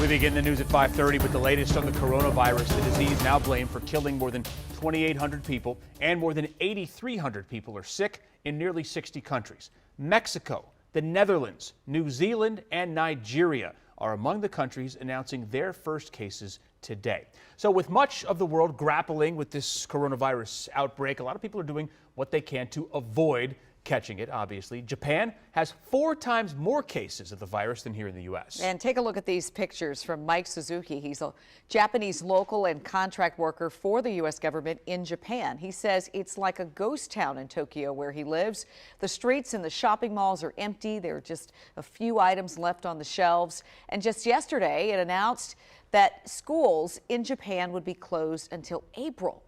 We begin the news at 5:30 with the latest on the coronavirus, the disease now blamed for killing more than 2,800 people, and more than 8,300 people are sick in nearly 60 countries. Mexico, the Netherlands, New Zealand, and Nigeria are among the countries announcing their first cases today. So with much of the world grappling with this coronavirus outbreak, a lot of people are doing what they can to avoid catching it, obviously. Japan has 4 times more cases of the virus than here in the U.S. And take a look at these pictures from Mike Suzuki. He's a Japanese local and contract worker for the U.S. government in Japan. He says it's like a ghost town in Tokyo where he lives. The streets and the shopping malls are empty. There are just a few items left on the shelves. And just yesterday, it announced that schools in Japan would be closed until April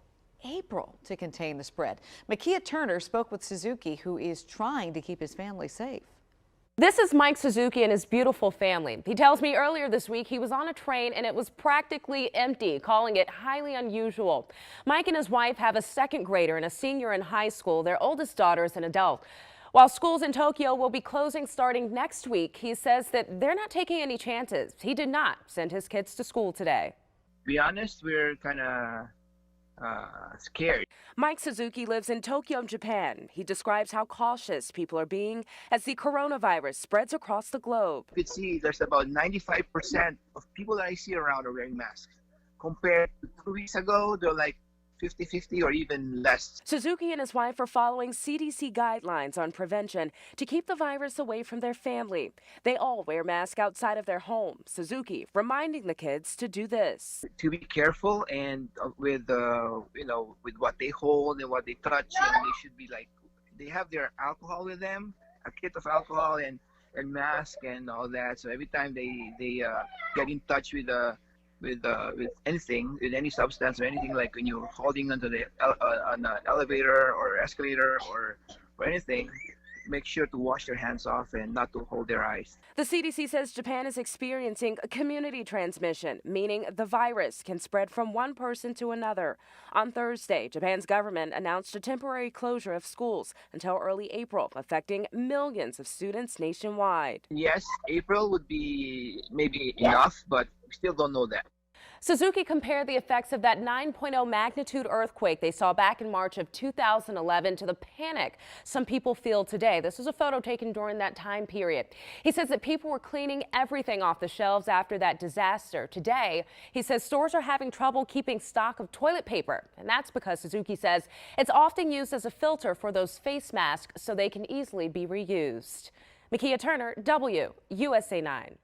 to contain the spread. MIKEY'S Turner spoke with Suzuki, who is trying to keep his family safe. This is Mike Suzuki and his beautiful family. He tells me earlier this week he was on a train and it was practically empty, calling it highly unusual. Mike and his wife have a second grader and a senior in high school. Their oldest daughter is an adult. While schools in Tokyo will be closing starting next week, he says that they're not taking any chances. He did not send his kids to school today. To be honest, we're kind of scared. Mike Suzuki lives in Tokyo, Japan. He describes how cautious people are being as the coronavirus spreads across the globe. You could see there's about 95% of people that I see around are wearing masks. Compared to 2 weeks ago, they're like 50-50 or even less. Suzuki and his wife are following CDC guidelines on prevention to keep the virus away from their family. They all wear masks outside of their home. Suzuki reminding the kids to do this. To be careful and with with what they hold and what they touch, and they should be like, they have their alcohol with them, a kit of alcohol and mask and all that. So every time they get in touch with anything, with any substance or anything, like when you're holding onto the on an elevator or escalator or anything, make sure to wash their hands off and not to hold their eyes. The CDC says Japan is experiencing a community transmission, meaning the virus can spread from one person to another. On Thursday, Japan's government announced a temporary closure of schools until early April, affecting millions of students nationwide. Yes, April would be maybe enough, but we still don't know that. Suzuki compared the effects of that 9.0 magnitude earthquake they saw back in March of 2011 to the panic some people feel today. This was a photo taken during that time period. He says that people were cleaning everything off the shelves after that disaster. Today, he says stores are having trouble keeping stock of toilet paper. And that's because Suzuki says it's often used as a filter for those face masks so they can easily be reused. MIKEY'S Turner, WUSA 9.